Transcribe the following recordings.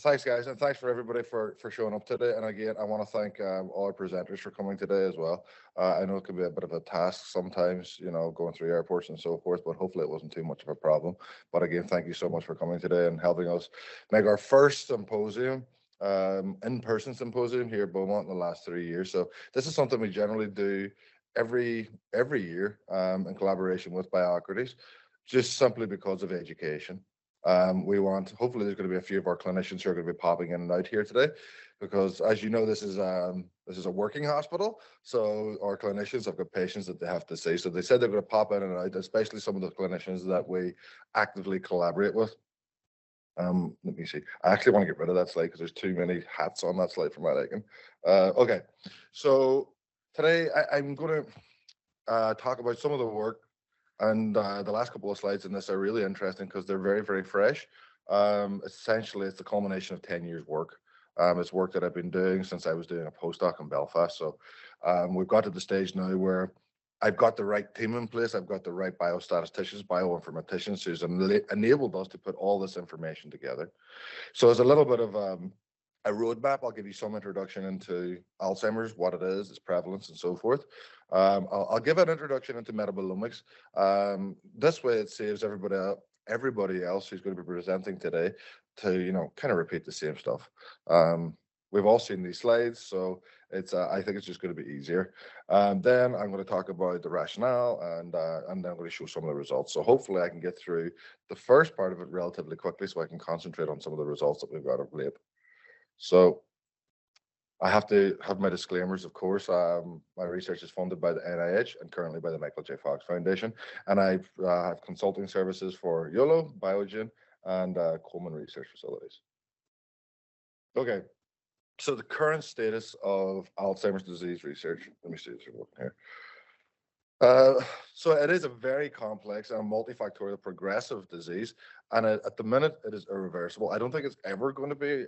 Thanks, guys, and thanks for everybody for showing up today. And again, I want to thank all our presenters for coming today as well. I know it can be a bit of a task sometimes, going through airports and so forth, but hopefully it wasn't too much of a problem. But again, thank you so much for coming today and helping us make our first symposium, in-person symposium here at Beaumont in the last 3 years. So this is something we generally do every year in collaboration with biocrates, just simply because of education. Hopefully there's going to be a few of our clinicians who are going to be popping in and out here today, because as you know, this is a working hospital. So our clinicians have got patients that they have to see. So they said they're going to pop in and out, especially some of the clinicians that we actively collaborate with. Let me see. I actually want to get rid of that slide because there's too many hats on that slide for my liking. Okay. So today I'm going to talk about some of the work. And the last couple of slides in this are really interesting because they're very, very fresh. Essentially, it's the culmination of 10 years work. It's work that I've been doing since I was doing a postdoc in Belfast. So we've got to the stage now where I've got the right team in place. I've got the right biostatisticians, bioinformaticians who's enabled us to put all this information together. So as a little bit of a roadmap, I'll give you some introduction into Alzheimer's, what it is, its prevalence, and so forth. I'll give an introduction into metabolomics. This way, it saves everybody else who's going to be presenting today to kind of repeat the same stuff. We've all seen these slides, so I think it's just going to be easier. Then I'm going to talk about the rationale, and then I'm going to show some of the results. So hopefully, I can get through the first part of it relatively quickly, so I can concentrate on some of the results that we've got of late. So I have to have my disclaimers, of course. My research is funded by the NIH and currently by the Michael J. Fox Foundation. And I have consulting services for YOLO, Biogen, and Coleman Research Facilities. Okay, so the current status of Alzheimer's disease research. Let me see if it's working here. So it is a very complex and multifactorial progressive disease, and at the minute it is irreversible. I don't think it's ever going to be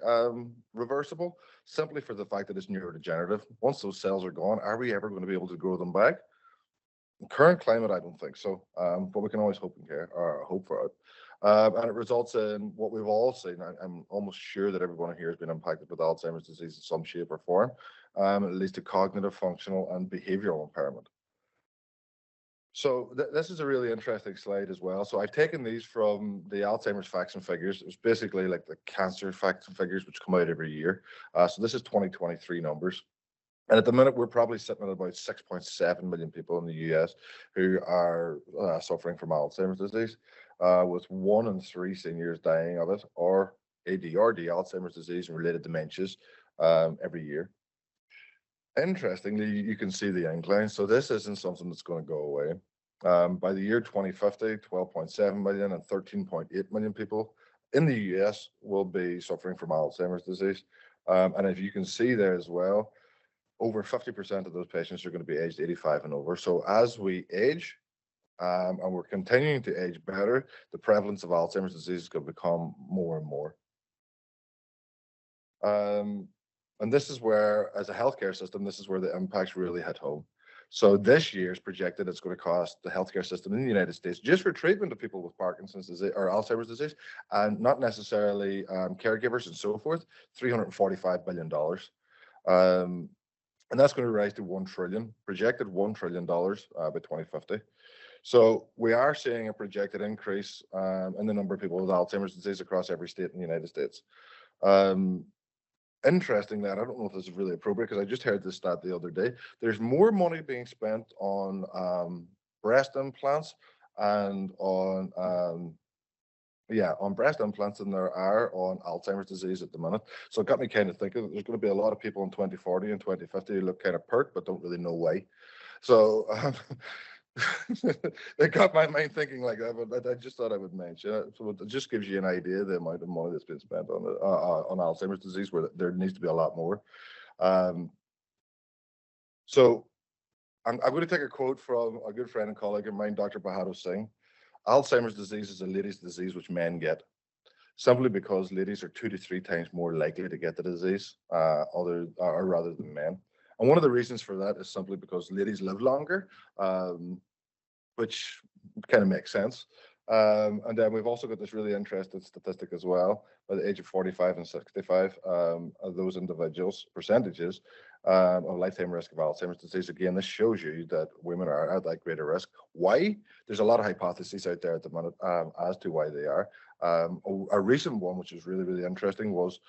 reversible, simply for the fact that it's neurodegenerative. Once those cells are gone, are we ever going to be able to grow them back? In current climate, I don't think so, but we can always hope for it. And it results in what we've all seen. I'm almost sure that everyone here has been impacted with Alzheimer's disease in some shape or form. It leads to cognitive, functional, and behavioral impairment. So this is a really interesting slide as well. So I've taken these from the Alzheimer's facts and figures. It's basically like the cancer facts and figures, which come out every year. So this is 2023 numbers. And at the minute, we're probably sitting at about 6.7 million people in the US who are suffering from Alzheimer's disease, with 1 in 3 seniors dying of it, or ADRD, Alzheimer's disease and related dementias, every year. Interestingly, you can see the incline. So this isn't something that's going to go away. By the year 2050, 12.7 million and 13.8 million people in the US will be suffering from Alzheimer's disease. And if you can see there as well, over 50% of those patients are going to be aged 85 and over. So as we age, and we're continuing to age better, the prevalence of Alzheimer's disease is going to become more and more. And this is where, as a healthcare system, this is where the impacts really hit home. So this year is projected it's going to cost the healthcare system in the United States, just for treatment of people with Parkinson's disease or Alzheimer's disease, and not necessarily caregivers and so forth, $345 billion. And that's going to rise to 1 trillion, projected $1 trillion by 2050. So we are seeing a projected increase in the number of people with Alzheimer's disease across every state in the United States. Interestingly, I don't know if this is really appropriate because I just heard this stat the other day. There's more money being spent on breast implants and on breast implants than there are on Alzheimer's disease at the minute. So it got me kind of thinking that there's going to be a lot of people in 2040 and 2050 who look kind of pert but don't really know why. So it got my mind thinking like that, but I just thought I would mention it. So it just gives you an idea of the amount of money that's been spent on Alzheimer's disease, where there needs to be a lot more. So I'm going to take a quote from a good friend and colleague of mine, Dr. Bahadur Singh. Alzheimer's disease is a ladies' disease which men get, simply because ladies are 2 to 3 times more likely to get the disease, rather than men. And one of the reasons for that is simply because ladies live longer, which kind of makes sense. And then we've also got this really interesting statistic as well. By the age of 45 and 65, of those individuals, percentages of lifetime risk of Alzheimer's disease. Again, this shows you that women are at that greater risk. Why? There's a lot of hypotheses out there at the minute as to why they are. A recent one, which is really, really interesting, was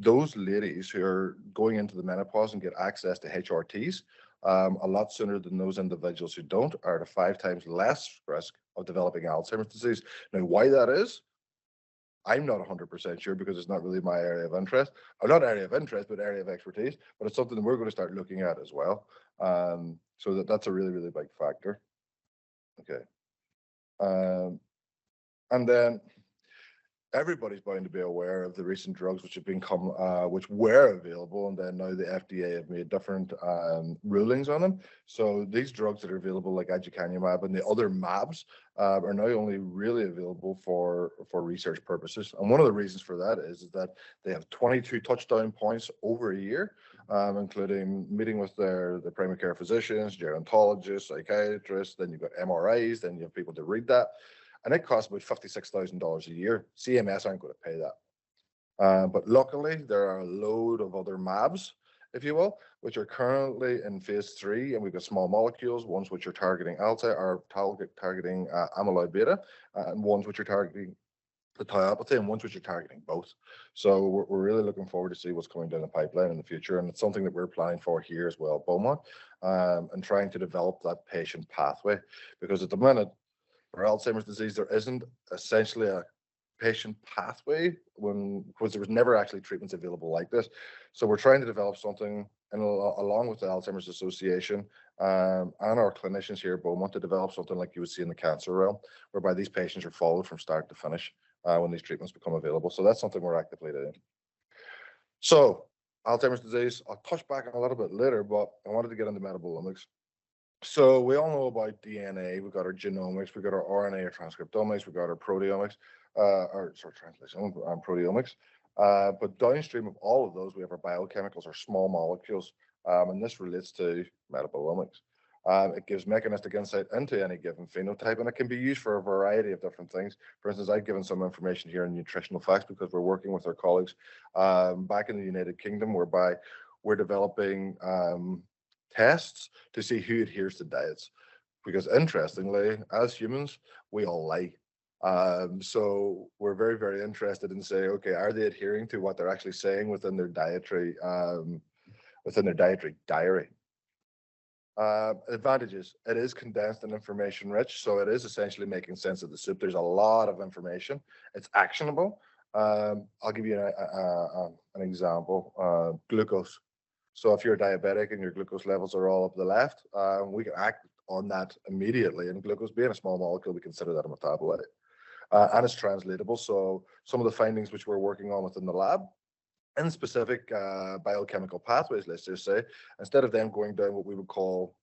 those ladies who are going into the menopause and get access to HRTs a lot sooner than those individuals who don't are at a 5 times less risk of developing Alzheimer's disease. Now, why that is, I'm not 100% sure because it's not really my area of interest. Or not area of interest, but area of expertise. But it's something that we're going to start looking at as well. So that's a really, really big factor. Okay. And then everybody's bound to be aware of the recent drugs which have become, which were available, and then now the FDA have made different rulings on them. So these drugs that are available, like aducanumab and the other MABs, are now only really available for research purposes. And one of the reasons for that is that they have 22 touchdown points over a year, including meeting with their primary care physicians, gerontologists, psychiatrists. Then you've got MRIs. Then you have people to read that. And it costs about $56,000 a year. CMS aren't going to pay that. But luckily, there are a load of other MABs, if you will, which are currently in phase 3. And we've got small molecules, ones which are targeting Alzheimer's, or targeting amyloid beta, and ones which are targeting the tauopathy, and ones which are targeting both. So we're really looking forward to see what's coming down the pipeline in the future. And it's something that we're planning for here as well, Beaumont, and trying to develop that patient pathway. Because at the minute, for Alzheimer's disease, there isn't essentially a patient pathway because there was never actually treatments available like this. So we're trying to develop something, and along with the Alzheimer's Association and our clinicians here at Beaumont, to develop something like you would see in the cancer realm, whereby these patients are followed from start to finish when these treatments become available. So that's something we're actively doing. So Alzheimer's disease, I'll touch back on a little bit later, but I wanted to get into metabolomics. So we all know about DNA. We've got our genomics, we've got our RNA or transcriptomics, we've got our proteomics, translation and proteomics. But downstream of all of those, we have our biochemicals, our small molecules, and this relates to metabolomics. It gives mechanistic insight into any given phenotype, and it can be used for a variety of different things. For instance, I've given some information here in nutritional facts because we're working with our colleagues back in the United Kingdom, whereby we're developing tests to see who adheres to diets, because interestingly, as humans, we all lie. So we're very, very interested in saying, okay, are they adhering to what they're actually saying within their dietary diary? Advantages: it is condensed and information rich, so it is essentially making sense of the soup. There's a lot of information. It's actionable. I'll give you an example. Glucose. So if you're diabetic and your glucose levels are all up the left, we can act on that immediately. And glucose being a small molecule, we consider that a metabolite. And it's translatable. So some of the findings which we're working on within the lab, in specific biochemical pathways, let's just say, instead of them going down what we would call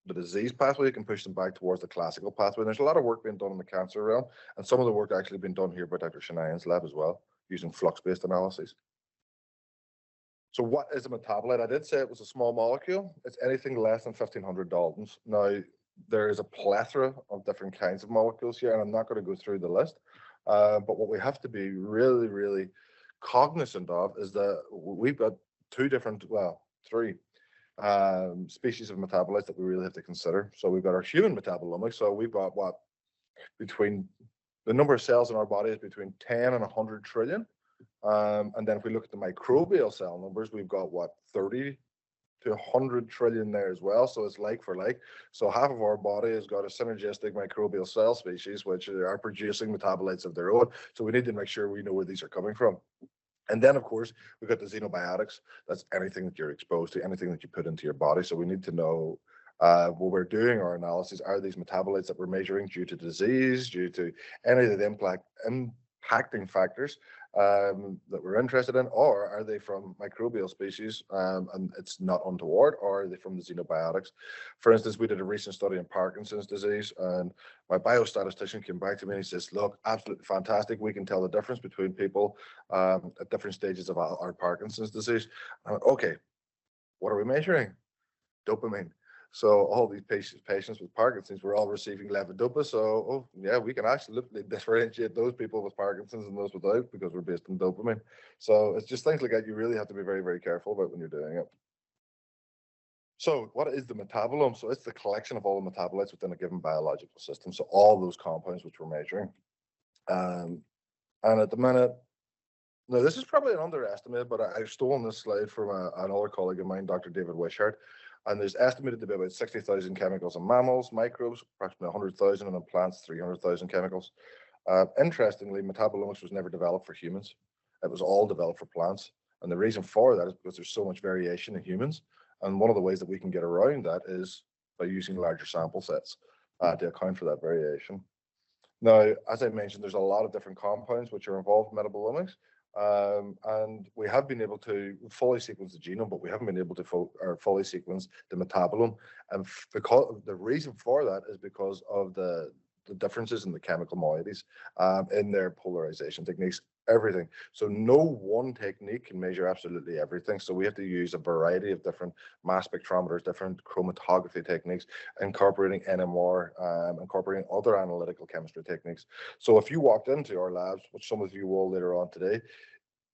the disease pathway, you can push them back towards the classical pathway. And there's a lot of work being done in the cancer realm. And some of the work actually been done here by Dr. Shanayan's lab as well, using flux-based analyses. So what is a metabolite? I did say it was a small molecule. It's anything less than 1,500 Daltons. Now, there is a plethora of different kinds of molecules here, and I'm not going to go through the list. But what we have to be really, really cognizant of is that we've got three species of metabolites that we really have to consider. So we've got our human metabolomics. So we've got between the number of cells in our body is between 10 and 100 trillion. And then if we look at the microbial cell numbers, we've got 30 to 100 trillion there as well. So it's like for like. So half of our body has got a synergistic microbial cell species, which are producing metabolites of their own. So we need to make sure we know where these are coming from. And then, of course, we've got the xenobiotics. That's anything that you're exposed to, anything that you put into your body. So we need to know when we're doing our analysis, are these metabolites that we're measuring due to disease, due to any of the impacting factors that we're interested in, or are they from microbial species and it's not untoward, or are they from the xenobiotics? For instance, we did a recent study in Parkinson's disease, and my biostatistician came back to me and he says, look, absolutely fantastic. We can tell the difference between people at different stages of our Parkinson's disease. I went, okay, what are we measuring? Dopamine. So all these patients with Parkinson's were all receiving levodopa. So, oh yeah, we can absolutely differentiate those people with Parkinson's and those without because we're based on dopamine. So it's just things like that you really have to be very, very careful about when you're doing it. So what is the metabolome? So it's the collection of all the metabolites within a given biological system. So all those compounds which we're measuring. And at the minute, now this is probably an underestimate, but I've stolen this slide from another colleague of mine, Dr. David Wishart. And there's estimated to be about 60,000 chemicals in mammals, microbes, approximately 100,000, and in plants, 300,000 chemicals. Interestingly, metabolomics was never developed for humans. It was all developed for plants. And the reason for that is because there's so much variation in humans. And one of the ways that we can get around that is by using larger sample sets to account for that variation. Now, as I mentioned, there's a lot of different compounds which are involved in metabolomics. And we have been able to fully sequence the genome, but we haven't been able to fully sequence the metabolome. And because the reason for that is because of the differences in the chemical moieties, in their polarization techniques, everything. So no one technique can measure absolutely everything. So we have to use a variety of different mass spectrometers, different chromatography techniques, incorporating NMR, incorporating other analytical chemistry techniques. So if you walked into our labs, which some of you will later on today,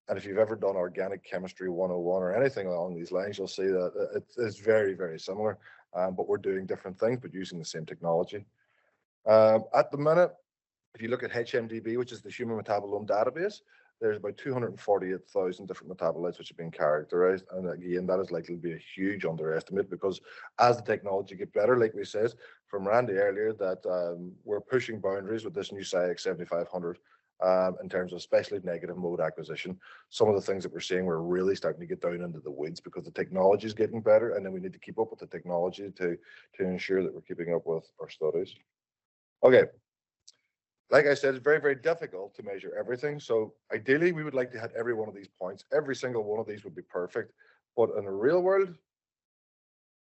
and if you've ever done organic chemistry 101 or anything along these lines, you'll see that it's very, very similar, but we're doing different things, but using the same technology. At the minute, if you look at HMDB, which is the Human Metabolome Database, there's about 248,000 different metabolites which have been characterized. And again, that is likely to be a huge underestimate because as the technology gets better, like we said from Randy earlier, that we're pushing boundaries with this new SciEx 7500 in terms of especially negative mode acquisition. Some of the things that we're seeing, we're really starting to get down into the weeds because the technology is getting better. And then we need to keep up with the technology to ensure that we're keeping up with our studies. Okay. Like I said, it's very, very difficult to measure everything. So ideally, we would like to hit every one of these points. Every single one of these would be perfect. But in the real world,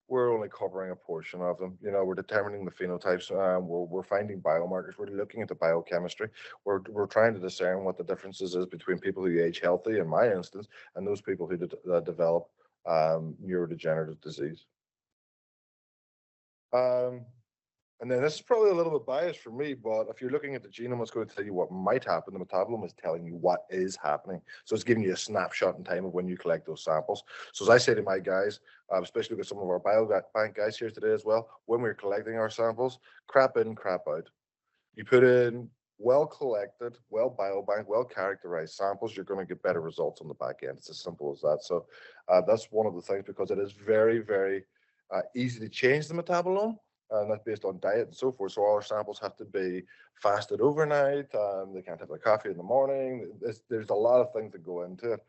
we're only covering a portion of them. You know, we're determining the phenotypes. We're finding biomarkers. We're looking at the biochemistry. We're trying to discern what the differences is between people who age healthy, in my instance, and those people who develop neurodegenerative disease. And then this is probably a little bit biased for me, but if you're looking at the genome, it's going to tell you what might happen. The metabolome is telling you what is happening. So it's giving you a snapshot in time of when you collect those samples. So as I say to my guys, especially with some of our biobank guys here today as well, when we're collecting our samples, crap in, crap out. You put in well collected, well biobank, well characterized samples, you're going to get better results on the back end. It's as simple as that. So that's one of the things, because it is very, very easy to change the metabolome. And that's based on diet and so forth. So all our samples have to be fasted overnight. They can't have their coffee in the morning. There's a lot of things that go into it.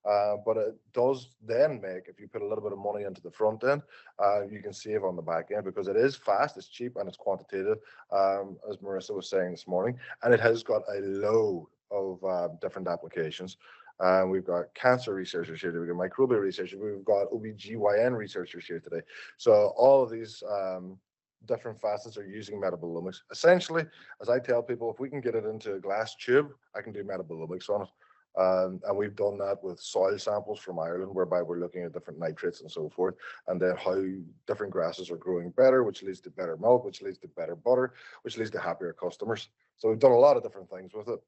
But it does then make, if you put a little bit of money into the front end, you can save on the back end because it is fast, it's cheap, and it's quantitative, as Marissa was saying this morning. And it has got a load of different applications. We've got cancer researchers here, we've got microbial researchers, we've got OBGYN researchers here today. So all of these different facets are using metabolomics. Essentially, as I tell people, if we can get it into a glass tube, I can do metabolomics on it. And we've done that with soil samples from Ireland, whereby we're looking at different nitrates and so forth, and then how different grasses are growing better, which leads to better milk, which leads to better butter, which leads to happier customers. So we've done a lot of different things with it.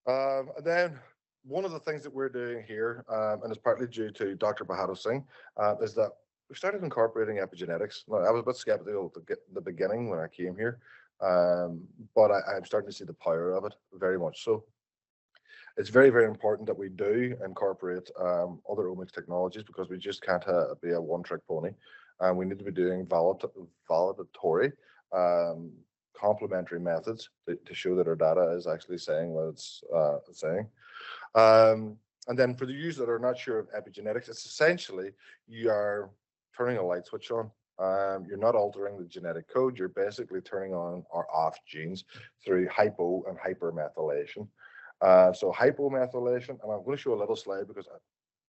And then one of the things that we're doing here, and it's partly due to Dr. Bahadur Singh, is that we started incorporating epigenetics. Now, I was a bit skeptical at the beginning when I came here, but I'm starting to see the power of it, very much so. It's very, very important that we do incorporate other omics technologies, because we just can't be a one-trick pony. We need to be doing validatory complementary methods to show that our data is actually saying what it's saying. And then for the users that are not sure of epigenetics, it's essentially you are turning a light switch on. You're not altering the genetic code. You're basically turning on or off genes through hypo and hypermethylation. So hypomethylation, and I'm going to show a little slide because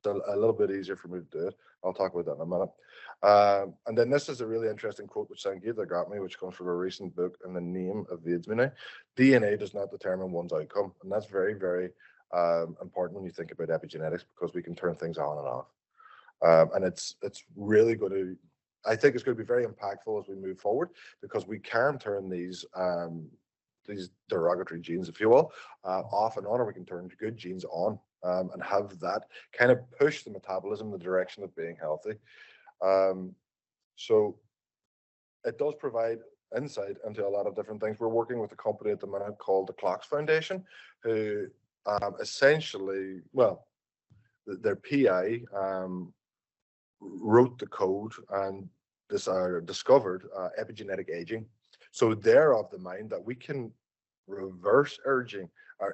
it's a little bit easier for me to do it. I'll talk about that in a minute. And then this is a really interesting quote which Sangeeta got me, which comes from a recent book, and the name evades me now. DNA does not determine one's outcome. And that's very, very important when you think about epigenetics, because we can turn things on and off. And it's really going to I think it's going to be very impactful as we move forward, because we can turn these derogatory genes, if you will, off and on, or we can turn good genes on, and have that kind of push the metabolism in the direction of being healthy. So it does provide insight into a lot of different things. We're working with a company at the minute called the Clocks Foundation, who essentially, well, their PI wrote the code and discovered epigenetic aging. So they're of the mind that we can reverse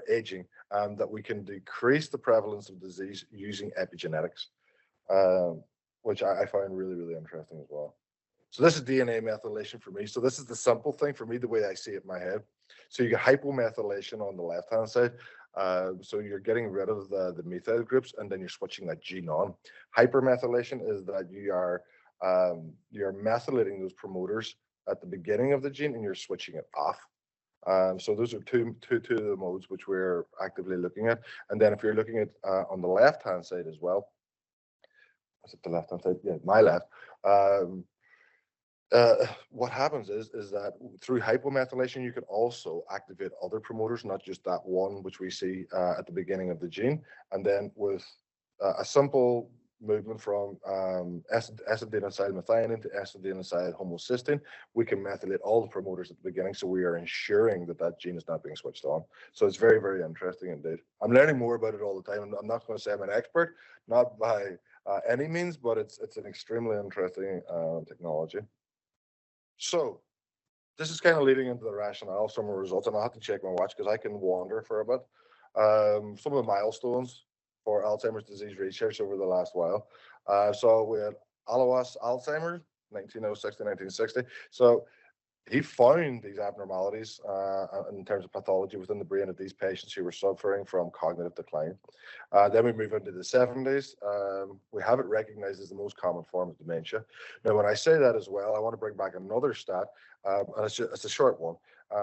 aging, that we can decrease the prevalence of disease using epigenetics, which I find really, really interesting as well. So this is DNA methylation for me. So this is the simple thing for me, the way I see it in my head. So you get hypomethylation on the left-hand side. So you're getting rid of the methyl groups, and then you're switching that gene on. Hypermethylation is that you're methylating those promoters at the beginning of the gene, and you're switching it off. So those are two of the modes which we're actively looking at. And then if you're looking at on the left-hand side as well, is it the left-hand side? Yeah, my left. What happens is that through hypomethylation, you can also activate other promoters, not just that one which we see at the beginning of the gene. And then with a simple movement from S-adenosylmethionine to S-adenosylhomocysteine, we can methylate all the promoters at the beginning, so we are ensuring that that gene is not being switched on. So it's very, very interesting indeed. I'm learning more about it all the time. I'm not going to say I'm an expert, not by any means, but it's an extremely interesting technology. So this is kind of leading into the rationale of some of the results, and I'll have to check my watch because I can wander for a bit. Some of the milestones for Alzheimer's disease research over the last while. So we had Alois Alzheimer, 1906 to 1960. So he found these abnormalities in terms of pathology within the brain of these patients who were suffering from cognitive decline. Then we move into the 70s. We have it recognized as the most common form of dementia. Now, when I say that as well, I want to bring back another stat, and it's a short one.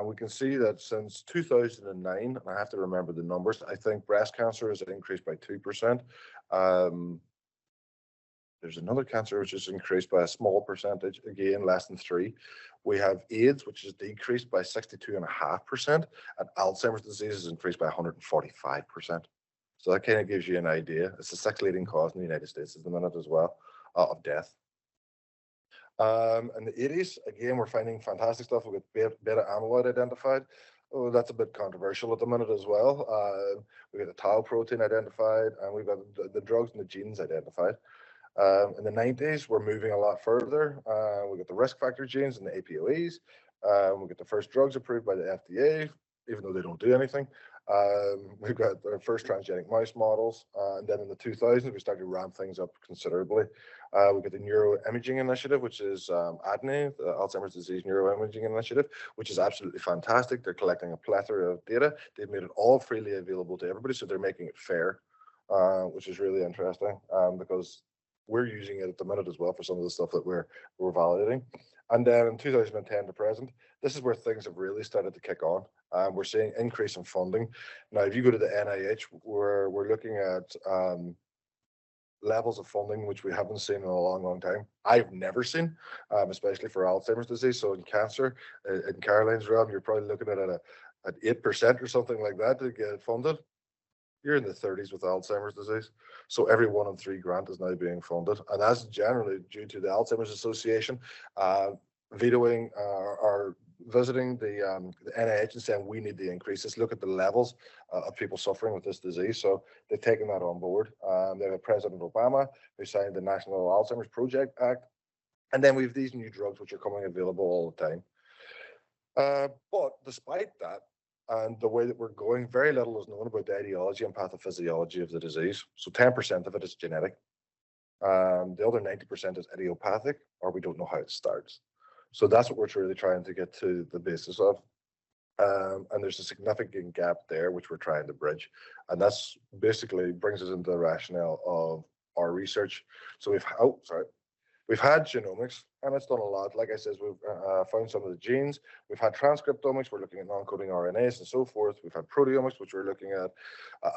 We can see that since 2009, and I have to remember the numbers, I think breast cancer has increased by 2%. There's another cancer which has increased by a small percentage, again, less than 3. We have AIDS, which has decreased by 62.5%, and Alzheimer's disease has increased by 145%. So that kind of gives you an idea. It's the 6th leading cause in the United States at the minute as well of death. In the 80s, again, we're finding fantastic stuff. We've got beta amyloid identified. Oh, that's a bit controversial at the minute as well. We've got the tau protein identified, and we've got the drugs and the genes identified. In the 90s, we're moving a lot further. We got the risk factor genes and the APOEs. We got the first drugs approved by the FDA, even though they don't do anything. We've got our first transgenic mouse models. And then in the 2000s, we started to ramp things up considerably. We got the Neuroimaging Initiative, which is ADNI, the Alzheimer's Disease Neuroimaging Initiative, which is absolutely fantastic. They're collecting a plethora of data. They've made it all freely available to everybody, so they're making it fair, which is really interesting because we're using it at the minute as well for some of the stuff that we're validating. And then in 2010 to present, this is where things have really started to kick on. We're seeing increase in funding. Now, if you go to the NIH, we're looking at levels of funding which we haven't seen in a long, long time. I've never seen, especially for Alzheimer's disease. So in cancer, in Caroline's realm, you're probably looking at 8% or something like that to get funded. You're in the 30s with Alzheimer's disease. So every 1 in 3 grant is now being funded. And that's generally due to the Alzheimer's Association vetoing or visiting the NIH and saying we need the increases. Look at the levels of people suffering with this disease. So they've taken that on board. They have President Obama who signed the National Alzheimer's Project Act. And then we have these new drugs which are coming available all the time. But despite that, and the way that we're going, very little is known about the etiology and pathophysiology of the disease. So 10% of it is genetic. The other 90% is idiopathic, or we don't know how it starts. So that's what we're really trying to get to the basis of. And there's a significant gap there, which we're trying to bridge. And that's basically brings us into the rationale of our research. So we've had genomics, and it's done a lot. Like I said, we've found some of the genes. We've had transcriptomics. We're looking at non-coding RNAs and so forth. We've had proteomics, which we're looking at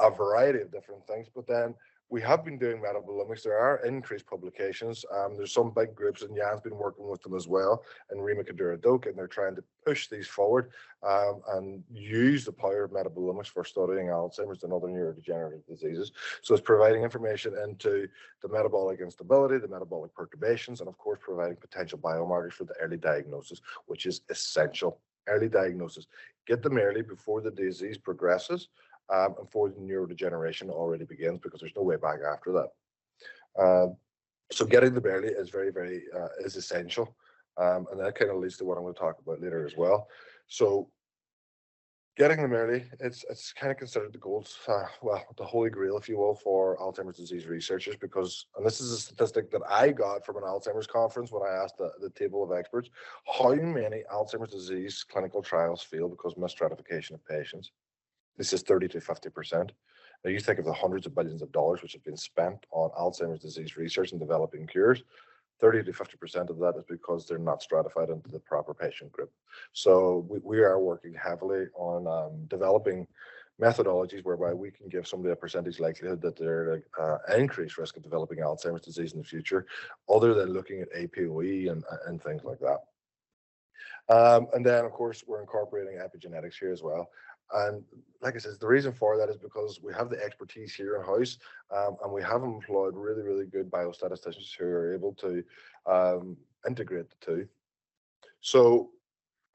a variety of different things. But then we have been doing metabolomics. There are increased publications. There's some big groups, and Jan's been working with them as well, and Rima Kadura-Doak, and they're trying to push these forward and use the power of metabolomics for studying Alzheimer's and other neurodegenerative diseases. So it's providing information into the metabolic instability, the metabolic perturbations, and of course, providing potential biomarkers for the early diagnosis, which is essential. Early diagnosis. Get them early before the disease progresses. And before the neurodegeneration already begins, because there's no way back after that. So getting them early is very is essential, and that kind of leads to what I'm going to talk about later as well. So getting them early, it's kind of considered the gold, well, the holy grail, if you will, for Alzheimer's disease researchers, because, and this is a statistic that I got from an Alzheimer's conference when I asked the table of experts, how many Alzheimer's disease clinical trials fail because misstratification of patients. This is 30 to 50%. Now you think of the hundreds of billions of dollars which have been spent on Alzheimer's disease research and developing cures. 30 to 50% of that is because they're not stratified into the proper patient group. So we are working heavily on developing methodologies whereby we can give somebody a percentage likelihood that they're at increased risk of developing Alzheimer's disease in the future, other than looking at APOE and things like that. And then, of course, we're incorporating epigenetics here as well. And like I said, the reason for that is because we have the expertise here in-house, and we have employed really good biostatisticians who are able to integrate the two. So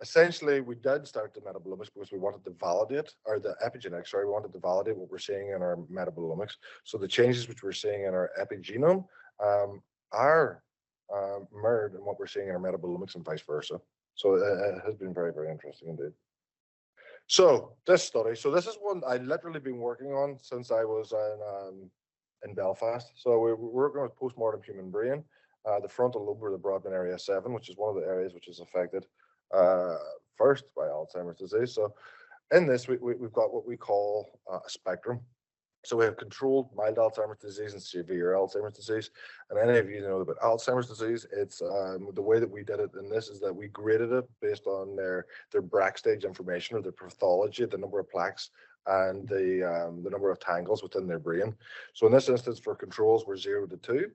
essentially, we did start the metabolomics because we wanted to validate, or the epigenetics, sorry, we wanted to validate what we're seeing in our metabolomics. So the changes which we're seeing in our epigenome are mirrored in what we're seeing in our metabolomics and vice versa. So it has been very interesting indeed. So this study, so this is one I've literally been working on since I was in Belfast. So we're working with postmortem human brain, the frontal lobe or the Brodmann area 7, which is one of the areas which is affected first by Alzheimer's disease. So in this, we've got what we call a spectrum. So we have controlled mild Alzheimer's disease and severe Alzheimer's disease. And any of you know about Alzheimer's disease, it's the way that we did it in this is that we graded it based on their Braak stage information, or their pathology, the number of plaques, and the number of tangles within their brain. So in this instance, for controls, we're 0 to 2.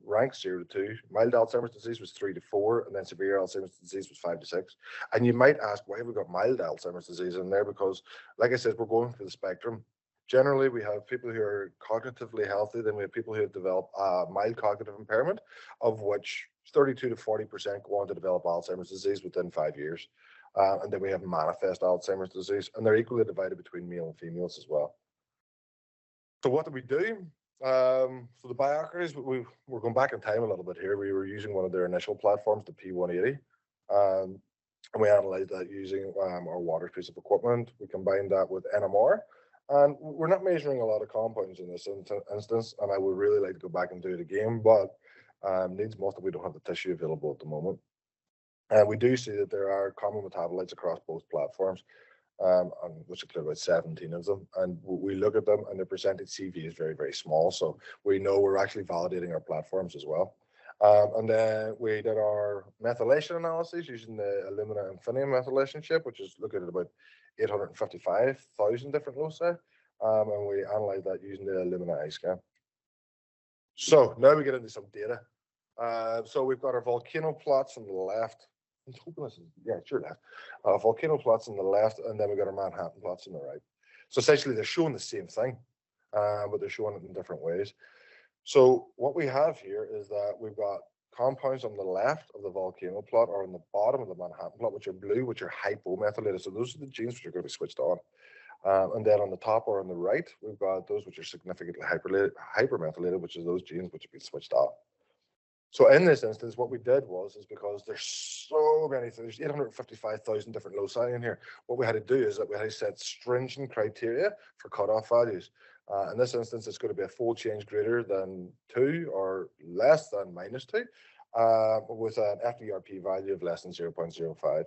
Ranks 0 to 2. Mild Alzheimer's disease was 3 to 4, and then severe Alzheimer's disease was 5 to 6. And you might ask, why have we got mild Alzheimer's disease in there? Because, like I said, we're going for the spectrum. Generally, we have people who are cognitively healthy, then we have people who have developed mild cognitive impairment, of which 32 to 40% go on to develop Alzheimer's disease within 5 years. And then we have manifest Alzheimer's disease, and they're equally divided between male and females as well. So what do we do? For the biocrates, we're going back in time a little bit here. We were using one of their initial platforms, the P180. And we analyzed that using our water piece of equipment. We combined that with NMR. And we're not measuring a lot of compounds in this instance, and I would really like to go back and do it again, but needs must, we don't have the tissue available at the moment. And we do see that there are common metabolites across both platforms, which include about 17 of them. And we look at them, and the percentage CV is very small. So we know we're actually validating our platforms as well. And then we did our methylation analysis using the alumina infinity methylation chip, which is looking at about 855,000 different loci, and we analyzed that using the alumina iScan. So now we get into some data. So we've got our volcano plots on the left. I'm hoping this is, yeah, it's your left. Volcano plots on the left, and then we got our Manhattan plots on the right. So essentially, they're showing the same thing, but they're showing it in different ways. So what we have here is that we've got compounds on the left of the volcano plot, or on the bottom of the Manhattan plot, which are blue, which are hypomethylated. So those are the genes which are going to be switched on. And then on the top or on the right, we've got those which are significantly hypermethylated, which is those genes which have been switched off. So in this instance, what we did is because there's so many, there's 855,000 different loci in here. What we had to do is that we had to set stringent criteria for cutoff values. In this instance, it's going to be a fold change greater than 2 or less than -2, with an FDRP value of less than 0.05.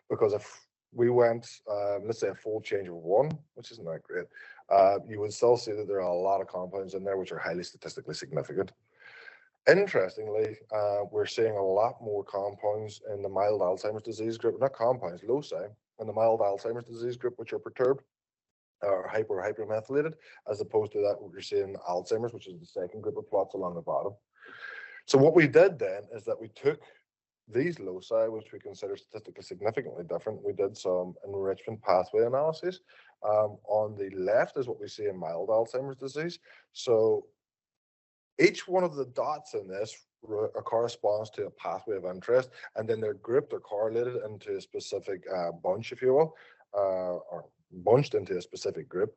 Because if we went, let's say, a fold change of 1, which isn't that great, you would still see that there are a lot of compounds in there which are highly statistically significant. Interestingly, we're seeing a lot more compounds in the mild Alzheimer's disease group, not compounds, loci, in the mild Alzheimer's disease group, which are perturbed. or hypermethylated, as opposed to that what you're seeing in Alzheimer's, which is the second group of plots along the bottom. So what we did then is that we took these loci, which we consider statistically significantly different. We did some enrichment pathway analyses. On the left is what we see in mild Alzheimer's disease. So each one of the dots in this corresponds to a pathway of interest, and then they're grouped or correlated into a specific bunch, if you will, or bunched into a specific group.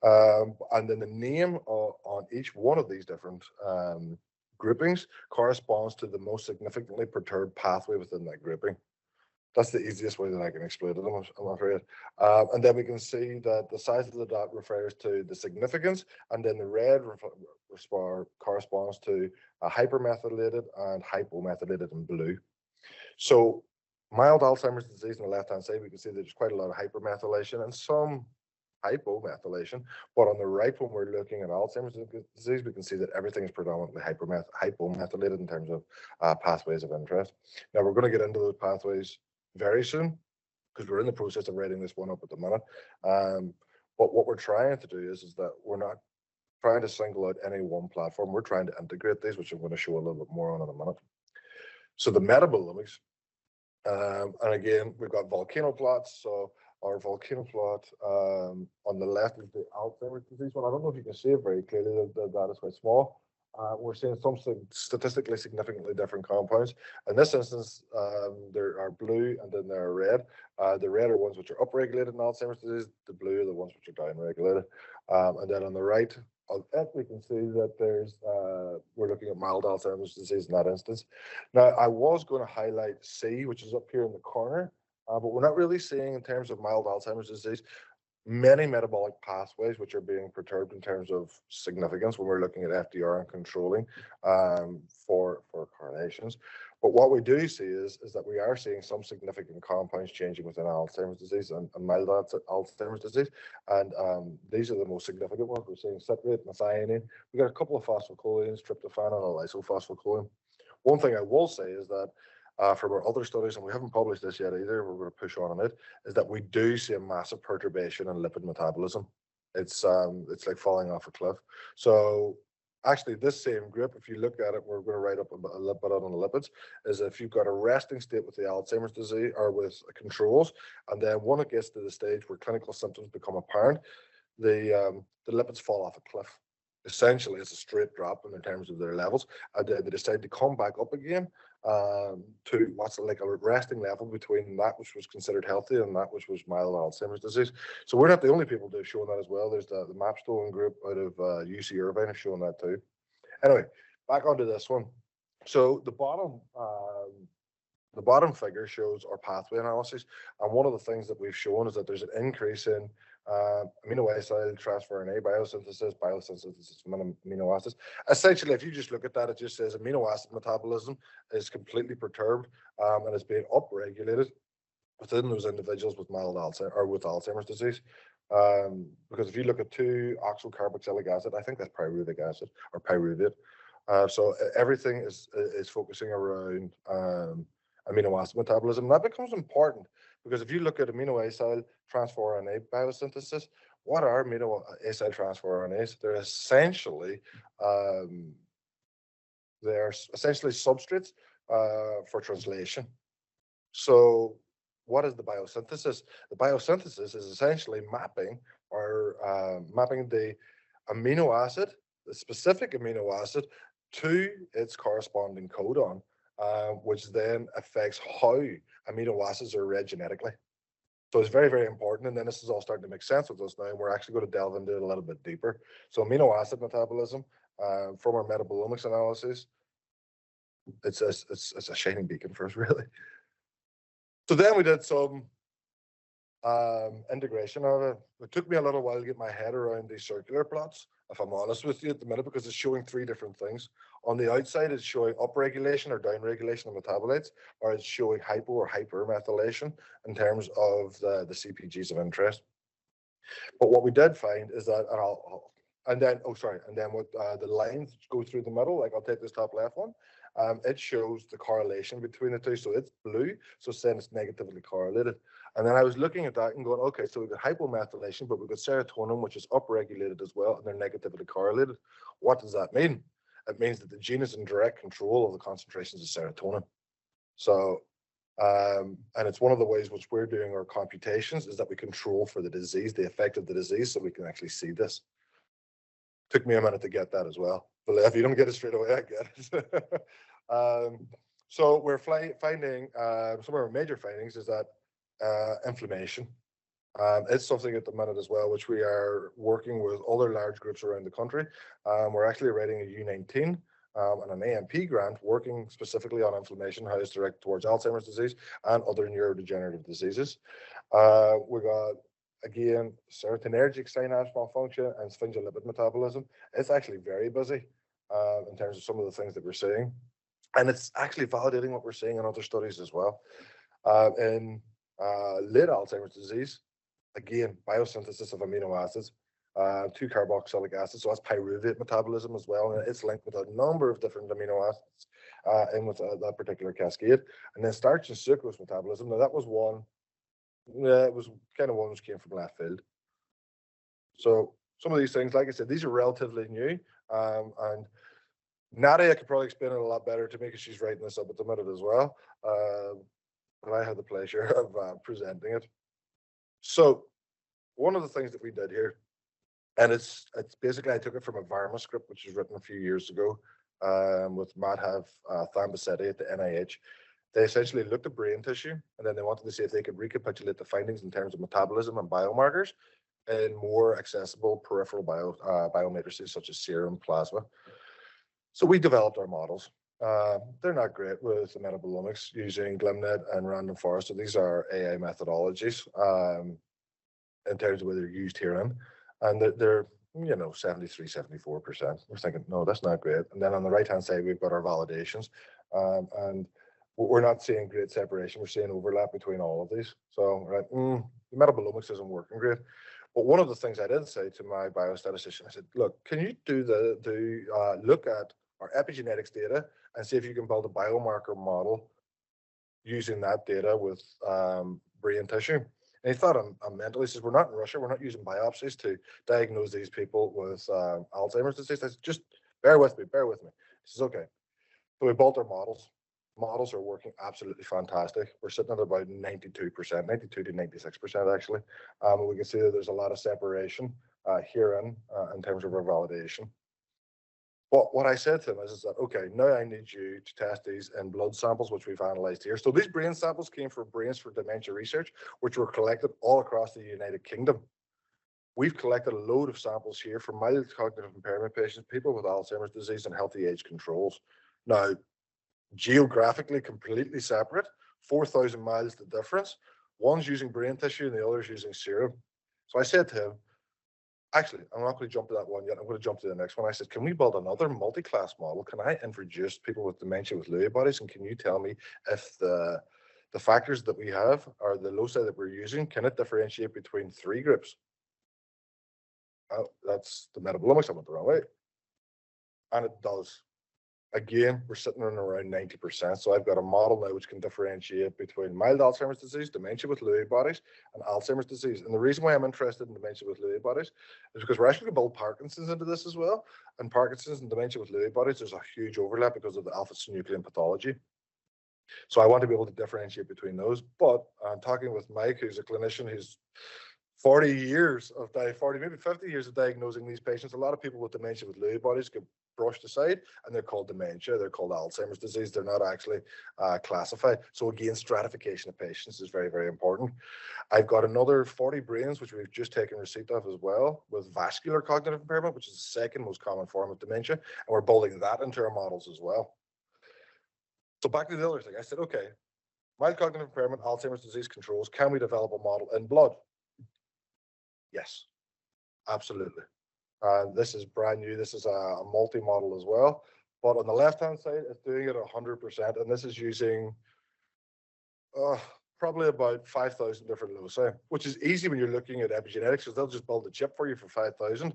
And then the name on each one of these different groupings corresponds to the most significantly perturbed pathway within that grouping. That's the easiest way that I can explain it, I'm afraid. And then we can see that the size of the dot refers to the significance, and then the red corresponds to a hypermethylated and hypomethylated in blue. So mild Alzheimer's disease on the left-hand side, we can see there's quite a lot of hypermethylation and some hypomethylation, but on the right, when we're looking at Alzheimer's disease, we can see that everything is predominantly hypomethylated in terms of pathways of interest. Now, we're going to get into those pathways very soon, because we're in the process of writing this one up at the minute. But what we're trying to do is that we're not trying to single out any one platform. We're trying to integrate these, which I'm going to show a little bit more on in a minute. So the metabolomics, and again, we've got volcano plots. So our volcano plot on the left is the Alzheimer's disease one. I don't know if you can see it very clearly, the data is quite small. We're seeing some statistically significantly different compounds. In this instance, there are blue and then there are red. The red are ones which are upregulated in Alzheimer's disease. The blue are the ones which are downregulated. And then on the right of it, we can see that there's we're looking at mild Alzheimer's disease in that instance. Now, I was going to highlight C, which is up here in the corner, but we're not really seeing in terms of mild Alzheimer's disease many metabolic pathways which are being perturbed in terms of significance when we're looking at FDR and controlling for correlations. But what we do see is that we are seeing some significant compounds changing within Alzheimer's disease and mild Alzheimer's disease. And these are the most significant ones. We're seeing citrate, methionine. We got a couple of phosphocholine, tryptophan, and a lysophosphocholine. One thing I will say is that from our other studies, and we haven't published this yet either, we're going to push on it, is that we do see a massive perturbation in lipid metabolism. It's like falling off a cliff. So actually, this same group, if you look at it, we're going to write up a little bit on the lipids, is if you've got a resting state with the Alzheimer's disease or with controls, and then when it gets to the stage where clinical symptoms become apparent, the lipids fall off a cliff. Essentially, it's a straight drop in terms of their levels, and they decide to come back up again to what's like a resting level between that which was considered healthy and that which was mild Alzheimer's disease. So we're not the only people that have shown that as well. There's the Mapstone group out of UC Irvine have shown that too. Anyway, back onto this one. So the bottom figure shows our pathway analysis, and one of the things that we've shown is that there's an increase in amino acid transfer RNA biosynthesis of amino acids. Essentially, if you just look at that, it just says amino acid metabolism is completely perturbed and is being upregulated within those individuals with mild Alzheimer's or with Alzheimer's disease. Because if you look at 2-oxocarboxylic acid, I think that's pyruvic acid or pyruvate. So everything is focusing around amino acid metabolism. That becomes important because if you look at amino acid transfer RNA biosynthesis, what are amino acid transfer RNAs? They're essentially substrates for translation. So what is the biosynthesis? The biosynthesis is essentially mapping the amino acid, the specific amino acid, to its corresponding codon, which then affects how amino acids are read genetically. So it's very, very important. And then this is all starting to make sense with us now. And we're actually going to delve into it a little bit deeper. So amino acid metabolism from our metabolomics analysis, it's a shining beacon for us, really. So then we did some integration of it. It took me a little while to get my head around these circular plots, if I'm honest with you at the minute, because it's showing three different things. On the outside, it's showing upregulation or downregulation of metabolites, or it's showing hypo or hypermethylation in terms of the CPGs of interest. But what we did find is that, and then what the lines go through the middle, like I'll take this top left one, it shows the correlation between the two. So it's blue, so saying it's negatively correlated. And then I was looking at that and going, okay, so we've got hypomethylation, but we've got serotonin, which is upregulated as well, and they're negatively correlated. What does that mean? It means that the gene is in direct control of the concentrations of serotonin. So, and it's one of the ways which we're doing our computations is that we control for the disease, the effect of the disease, so we can actually see this. Took me a minute to get that as well. But if you don't get it straight away, I get it. So we're finding some of our major findings is that inflammation. It's something at the minute as well, which we are working with other large groups around the country. We're actually writing a U19 and an AMP grant working specifically on inflammation, how it's directed towards Alzheimer's disease and other neurodegenerative diseases. We got, again, serotonergic synapse malfunction and sphingolipid metabolism. It's actually very busy in terms of some of the things that we're seeing. And it's actually validating what we're seeing in other studies as well. In late Alzheimer's disease, again, biosynthesis of amino acids, 2-carboxylic acid, so that's pyruvate metabolism as well, and it's linked with a number of different amino acids in with that particular cascade. And then starch and sucrose metabolism, now that was one, it was kind of one which came from left field. So some of these things, like I said, these are relatively new, and Nadia could probably explain it a lot better to me because she's writing this up at the minute as well. And I had the pleasure of presenting it. So one of the things that we did here, and it's basically, I took it from a Varma script, which was written a few years ago with Madhav Thambasetti at the NIH. They essentially looked at brain tissue, and then they wanted to see if they could recapitulate the findings in terms of metabolism and biomarkers in more accessible peripheral biomatrices such as serum, plasma. So we developed our models. They're not great with the metabolomics using GlimNet and random forest. So these are AI methodologies in terms of where they're used herein. And they're 73, 74%. We're thinking, no, that's not great. And then on the right-hand side, we've got our validations. And we're not seeing great separation. We're seeing overlap between all of these. So we're like, the metabolomics isn't working great. But one of the things I did say to my biostatistician, I said, look, can you look at our epigenetics data and see if you can build a biomarker model using that data with brain tissue? And he thought I'm mental. He says, we're not in Russia. We're not using biopsies to diagnose these people with Alzheimer's disease. I said, just bear with me. He says, okay. So we built our models. Models are working absolutely fantastic. We're sitting at about 92%, 92 to 96% actually. We can see that there's a lot of separation herein in terms of our validation. But what I said to him is that, okay, now I need you to test these in blood samples, which we've analyzed here. So these brain samples came from Brains for Dementia Research, which were collected all across the United Kingdom. We've collected a load of samples here from mild cognitive impairment patients, people with Alzheimer's disease, and healthy age controls. Now, geographically completely separate, 4,000 miles the difference. One's using brain tissue and the other's using serum. So I said to him, actually, I'm not going to jump to that one yet. I'm going to jump to the next one. I said, can we build another multi-class model? Can I introduce people with dementia with Lewy bodies? And can you tell me if the factors that we have or the loci that we're using, can it differentiate between 3 groups? Oh, that's the metabolomics. I went the wrong way. And it does. Again, we're sitting on around 90%. So I've got a model now which can differentiate between mild Alzheimer's disease, dementia with Lewy bodies, and Alzheimer's disease. And the reason why I'm interested in dementia with Lewy bodies is because we're actually going to build Parkinson's into this as well. And Parkinson's and dementia with Lewy bodies, there's a huge overlap because of the alpha-synuclein pathology. So I want to be able to differentiate between those. But I'm talking with Mike, who's a clinician who's 40 years of maybe 50 years of diagnosing these patients. A lot of people with dementia with Lewy bodies get brushed aside and they're called dementia. They're called Alzheimer's disease. They're not actually classified. So again, stratification of patients is very, very important. I've got another 40 brains, which we've just taken receipt of as well, with vascular cognitive impairment, which is the second most common form of dementia. And we're building that into our models as well. So back to the other thing. I said, okay, mild cognitive impairment, Alzheimer's disease controls. Can we develop a model in blood? Yes, absolutely. This is brand new. This is a multi-model as well. But on the left-hand side, it's doing it 100%. And this is using probably about 5,000 different loci, which is easy when you're looking at epigenetics because they'll just build a chip for you for 5,000.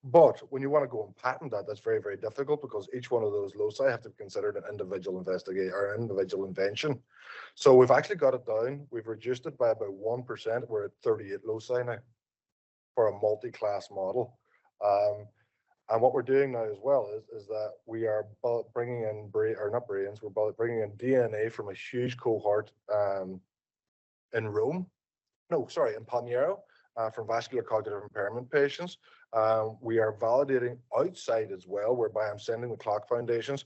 But when you want to go and patent that, that's very, very difficult because each one of those loci have to be considered an individual investigate or an individual invention. So we've actually got it down. We've reduced it by about 1%. We're at 38 loci now for a multi-class model. And what we're doing now as well is that we are bringing in we're bringing in DNA from a huge cohort in Palmero, from vascular cognitive impairment patients. We are validating outside as well, whereby I'm sending the Clock Foundations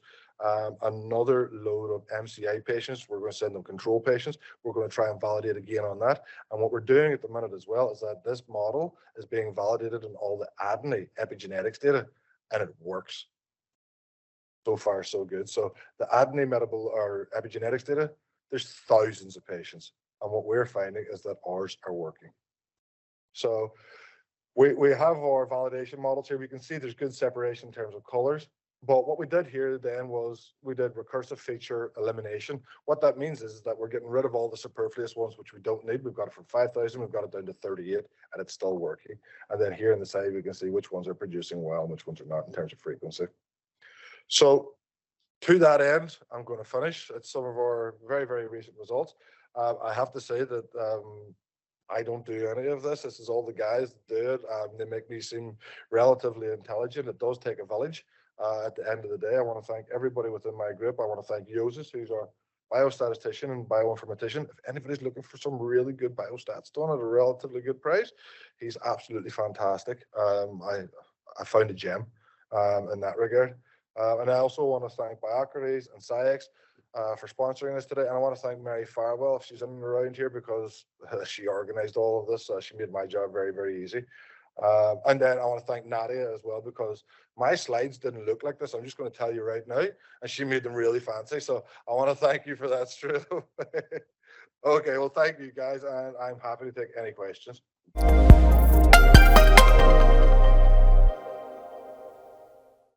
another load of MCI patients. We're going to send them control patients. We're going to try and validate again on that. And what we're doing at the minute as well is that this model is being validated in all the ADNI epigenetics data, and it works. So far, so good. So the ADNI epigenetics data, there's thousands of patients. And what we're finding is that ours are working. So we have our validation models here. We can see there's good separation in terms of colors. But what we did here then was we did recursive feature elimination. What that means is that we're getting rid of all the superfluous ones, which we don't need. We've got it from 5,000, we've got it down to 38, and it's still working. And then here on the side, we can see which ones are producing well and which ones are not in terms of frequency. So to that end, I'm going to finish. It's some of our very, very recent results. I have to say that I don't do any of this. This is all the guys that do it. They make me seem relatively intelligent. It does take a village. At the end of the day, I want to thank everybody within my group. I want to thank Joseph, who's our biostatistician and bioinformatician. If anybody's looking for some really good biostats done at a relatively good price, he's absolutely fantastic. I found a gem in that regard. And I also want to thank biocrates and SciEx for sponsoring us today. And I want to thank Mary Farwell, if she's in and around here, because she organized all of this. She made my job very, very easy. And then I want to thank Nadia as well, because my slides didn't look like this. I'm just going to tell you right now, and she made them really fancy. So I want to thank you for that straight away. Okay, well, thank you guys, and I'm happy to take any questions.